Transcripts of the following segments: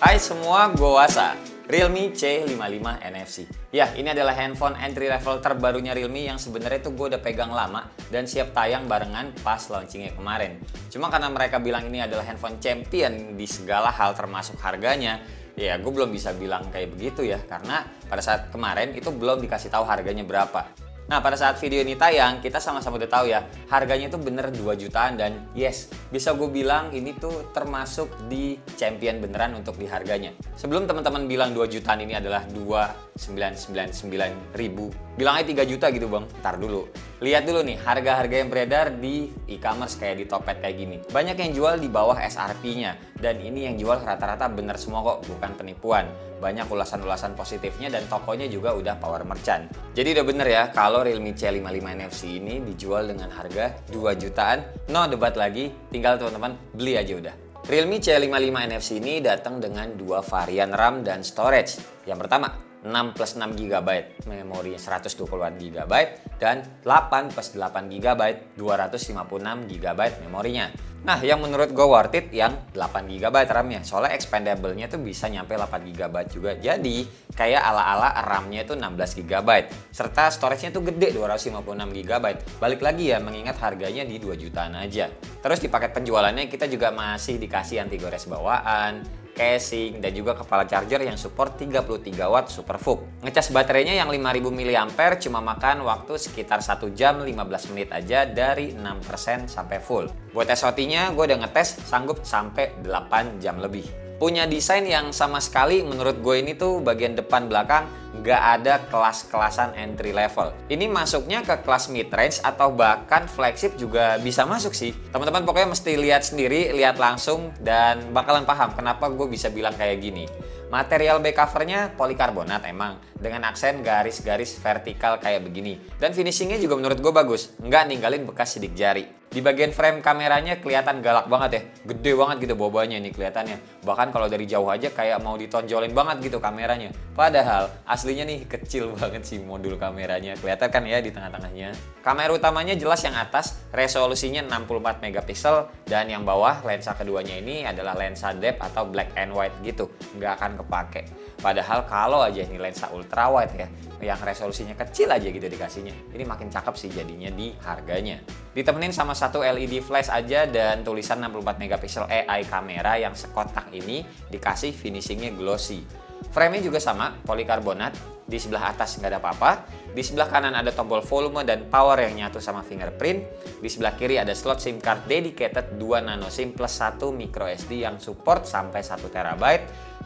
Hai semua, gue Wasa. Realme C55 NFC. Ya, ini adalah handphone entry level terbarunya Realme yang sebenarnya tuh gue udah pegang lama dan siap tayang barengan pas launchingnya kemarin. Cuma karena mereka bilang ini adalah handphone champion di segala hal termasuk harganya, ya gue belum bisa bilang kayak begitu ya, karena pada saat kemarin itu belum dikasih tahu harganya berapa. Nah, pada saat video ini tayang, kita sama-sama udah tahu ya, harganya itu bener 2 jutaan dan yes, bisa gue bilang ini tuh termasuk di champion beneran untuk di harganya. Sebelum teman-teman bilang 2 jutaan ini adalah 2.999.000, bilang aja 3 juta gitu bang. Ntar dulu, lihat dulu nih harga-harga yang beredar di e-commerce kayak di Tokped kayak gini. Banyak yang jual di bawah SRP-nya, dan ini yang jual rata-rata bener semua kok, bukan penipuan. Banyak ulasan-ulasan positifnya dan tokonya juga udah power merchant. Jadi udah bener ya, kalau Realme C55 NFC ini dijual dengan harga 2 jutaan, no debat lagi, tinggal teman-teman beli aja udah. Realme C55 NFC ini datang dengan dua varian RAM dan storage. Yang pertama, 6 plus 6 GB, memori 128 GB, dan 8 plus 8 GB, 256 GB memorinya. Nah, yang menurut gue worth it yang 8 GB RAM-nya, soalnya expandable-nya tuh bisa nyampe 8 GB juga. Jadi, kayak ala-ala RAM-nya itu 16 GB, serta storage-nya tuh gede 256 GB. Balik lagi ya, mengingat harganya di 2 jutaan aja. Terus di paket penjualannya kita juga masih dikasih anti gores bawaan, casing, dan juga kepala charger yang support 33 watt super VOOC. Ngecas baterainya yang 5000 mAh cuma makan waktu sekitar 1 jam 15 menit aja dari 6% sampai full. Buat SOT-nya gue udah ngetes sanggup sampai 8 jam lebih. Punya desain yang sama sekali menurut gue ini tuh bagian depan belakang nggak ada kelas-kelasan entry level. Ini masuknya ke kelas mid range atau bahkan flagship juga bisa masuk sih. Teman-teman pokoknya mesti lihat sendiri, lihat langsung dan bakalan paham kenapa gue bisa bilang kayak gini. Material back covernya polikarbonat emang, dengan aksen garis-garis vertikal kayak begini. Dan finishingnya juga menurut gue bagus, nggak ninggalin bekas sidik jari. Di bagian frame kameranya kelihatan galak banget ya, gede banget gitu bobanya ini kelihatannya. Bahkan kalau dari jauh aja kayak mau ditonjolin banget gitu kameranya. Padahal aslinya nih kecil banget sih modul kameranya, kelihatan kan ya di tengah-tengahnya. Kamera utamanya jelas yang atas, resolusinya 64 megapiksel, dan yang bawah lensa keduanya ini adalah lensa depth atau black and white gitu, nggak akan kepake. Padahal kalau aja ini lensa ultra wide ya, yang resolusinya kecil aja gitu dikasihnya, ini makin cakep sih jadinya di harganya. Ditemenin sama satu LED flash aja dan tulisan 64 megapiksel AI kamera yang sekotak ini dikasih finishingnya glossy. Frame-nya juga sama, polikarbonat. Di sebelah atas nggak ada apa-apa. Di sebelah kanan ada tombol volume dan power yang nyatu sama fingerprint. Di sebelah kiri ada slot SIM card dedicated 2 nano SIM plus 1 micro SD yang support sampai 1 TB.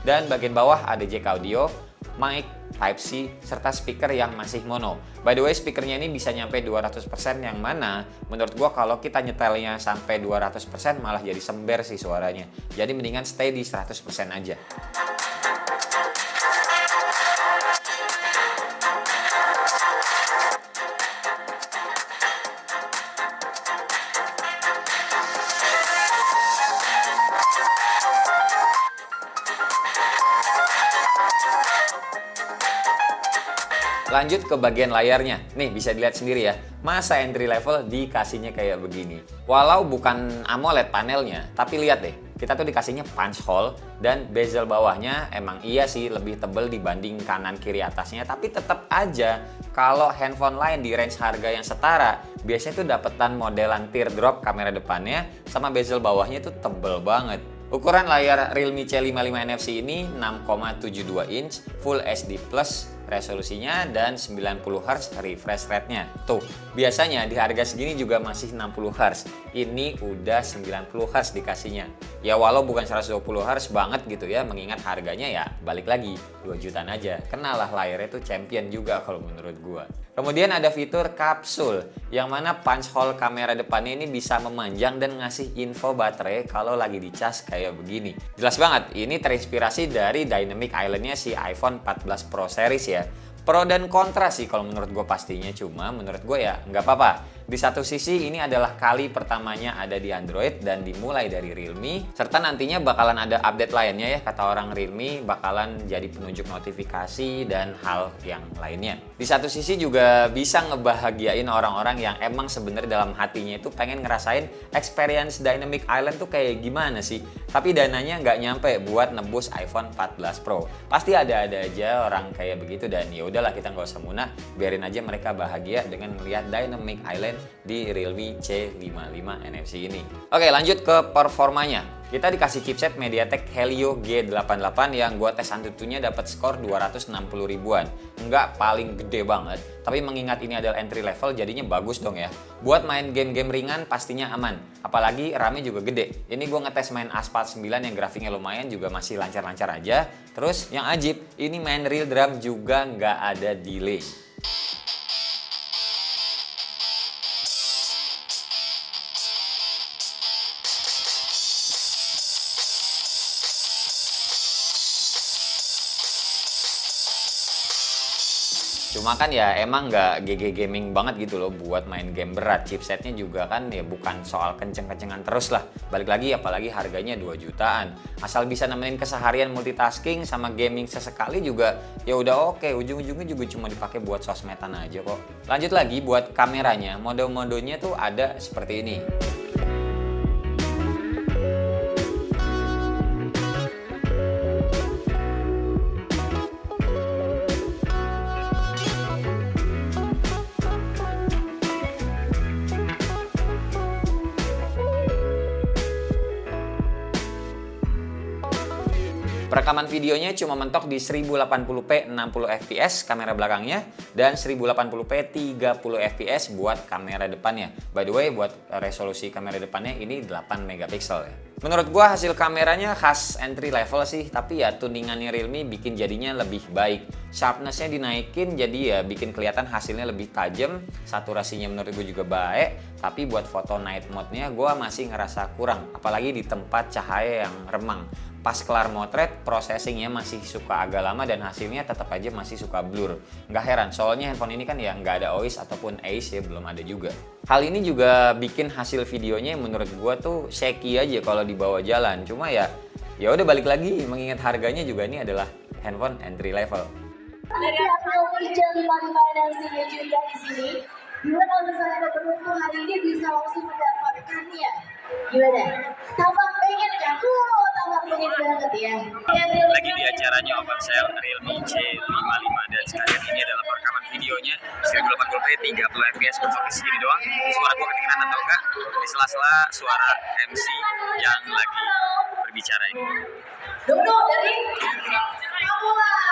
Dan bagian bawah ada jack audio, mic, Type-C, serta speaker yang masih mono. By the way, speakernya ini bisa nyampe 200%, yang mana menurut gua kalau kita nyetelnya sampai 200% malah jadi sember sih suaranya. Jadi mendingan stay di 100% aja. Lanjut ke bagian layarnya. Nih bisa dilihat sendiri ya, masa entry level dikasihnya kayak begini. Walau bukan AMOLED panelnya, tapi lihat deh, kita tuh dikasihnya punch hole dan bezel bawahnya emang iya sih lebih tebel dibanding kanan kiri atasnya, tapi tetap aja kalau handphone lain di range harga yang setara, biasanya tuh dapetan modelan teardrop kamera depannya sama bezel bawahnya tuh tebel banget. Ukuran layar Realme C55 NFC ini 6,72 inch Full HD Plus resolusinya dan 90 Hz refresh rate-nya. Tuh, biasanya di harga segini juga masih 60 Hz. Ini udah 90 Hz dikasihnya. Ya walau bukan 120 Hz banget gitu ya, mengingat harganya ya balik lagi 2 jutaan aja. Kenalah layarnya tuh champion juga kalau menurut gua. Kemudian ada fitur kapsul, yang mana punch hole kamera depannya ini bisa memanjang dan ngasih info baterai kalau lagi dicas kayak begini. Jelas banget, ini terinspirasi dari Dynamic Island-nya si iPhone 14 Pro series ya. Pro dan kontra sih kalau menurut gue pastinya, cuma menurut gue ya nggak apa-apa. Di satu sisi ini adalah kali pertamanya ada di Android dan dimulai dari Realme, serta nantinya bakalan ada update lainnya ya, kata orang Realme bakalan jadi penunjuk notifikasi dan hal yang lainnya. Di satu sisi juga bisa ngebahagiain orang-orang yang emang sebenarnya dalam hatinya itu pengen ngerasain experience Dynamic Island tuh kayak gimana sih. Tapi dananya nggak nyampe buat nebus iPhone 14 Pro. Pasti ada-ada aja orang kayak begitu, dan ya udahlah kita nggak usah munah, biarin aja mereka bahagia dengan melihat Dynamic Island di Realme C55 NFC ini. Oke, lanjut ke performanya. Kita dikasih chipset MediaTek Helio G88 yang gua tes Antutunya dapat skor 260 ribuan. Enggak paling gede banget, tapi mengingat ini adalah entry level jadinya bagus dong ya. Buat main game-game ringan pastinya aman, apalagi RAM-nya juga gede. Ini gua ngetes main Asphalt 9 yang grafiknya lumayan juga masih lancar-lancar aja. Terus yang ajib, ini main real drum juga nggak ada delay. Cuma kan ya emang nggak GG gaming banget gitu loh buat main game berat. Chipsetnya juga kan ya bukan soal kenceng-kencengan terus lah. Balik lagi apalagi harganya 2 jutaan. Asal bisa nemenin keseharian multitasking sama gaming sesekali juga ya udah oke. Ujung-ujungnya juga cuma dipakai buat sosmedan aja kok. Lanjut lagi buat kameranya, mode-modenya tuh ada seperti ini. Perekaman videonya cuma mentok di 1080p 60 fps kamera belakangnya dan 1080p 30 fps buat kamera depannya. By the way, buat resolusi kamera depannya ini 8 megapiksel ya. Menurut gua hasil kameranya khas entry level sih, tapi ya tuningannya Realme bikin jadinya lebih baik. Sharpness-nya dinaikin jadi ya bikin kelihatan hasilnya lebih tajam. Saturasinya menurut gue juga baik, tapi buat foto night mode-nya gua masih ngerasa kurang, apalagi di tempat cahaya yang remang. Pas kelar motret, processingnya masih suka agak lama dan hasilnya tetap aja masih suka blur. Nggak heran, soalnya handphone ini kan ya nggak ada OIS ataupun ACE ya, belum ada juga. Hal ini juga bikin hasil videonya menurut gua tuh shaky aja kalau dibawa jalan. Cuma ya udah balik lagi, mengingat harganya juga ini adalah handphone entry level. Dari Realme C55 NFC-nya juga di sini. Gimana kalau misalnya ada penonton hari ini bisa langsung mendapatkannya? Gimana? Tampak pengen kan? Tampak pengen banget ya. Lagi di acaranya open sale Realme C55 dan sekalian ini adalah perekaman videonya 1080p 30 fps berfokus segini doang. Suara gua kedengeran atau enggak di sela-sela suara MC yang lagi berbicara ini. Dodo dari kamu lah.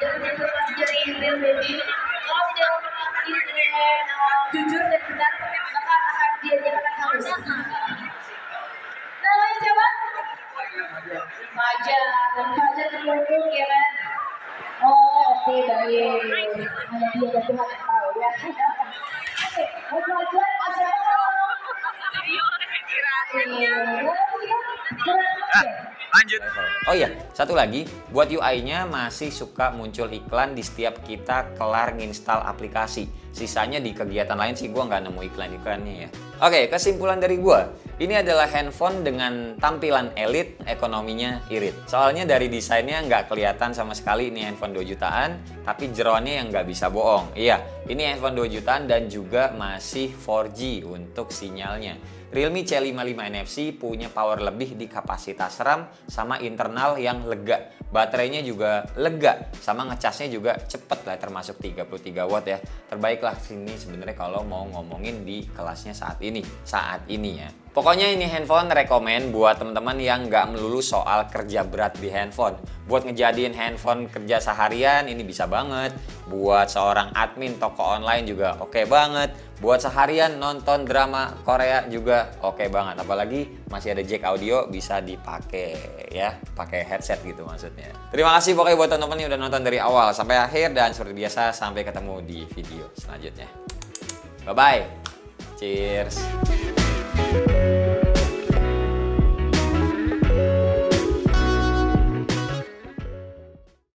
Dari informasi dari Realme ini, kalau tidak mengatakan dengan jujur dan benar, maka akan dinyatakan halus. Namanya siapa? Fajar. Dan Fajar terlindung ya kan? Oh oke baik. Hanya dia dan Tuhan yang tahu ya. Oke, Mas Fajar, lanjut. Oh iya, satu lagi, buat UI-nya masih suka muncul iklan di setiap kita kelar nginstal aplikasi. Sisanya di kegiatan lain sih gua nggak nemu iklan-iklannya ya. Oke, kesimpulan dari gua, ini adalah handphone dengan tampilan elit, ekonominya irit. Soalnya dari desainnya nggak kelihatan sama sekali ini handphone 2 jutaan, tapi jeroannya yang nggak bisa bohong. Iya, ini handphone 2 jutaan dan juga masih 4G untuk sinyalnya. Realme C55 NFC punya power lebih di kapasitas RAM sama internal yang lega. Baterainya juga lega, sama ngecasnya juga cepet lah, termasuk 33 watt ya. Terbaik lah sini sebenarnya kalau mau ngomongin di kelasnya saat ini ya. Pokoknya ini handphone rekomen buat teman-teman yang nggak melulu soal kerja berat di handphone. Buat ngejadiin handphone kerja seharian ini bisa banget. Buat seorang admin toko online juga oke banget. Buat seharian nonton drama Korea juga oke banget. Apalagi masih ada jack audio bisa dipakai ya, pakai headset gitu maksudnya. Terima kasih pokoknya buat teman-teman yang udah nonton dari awal sampai akhir, dan seperti biasa sampai ketemu di video selanjutnya. Bye bye. Cheers.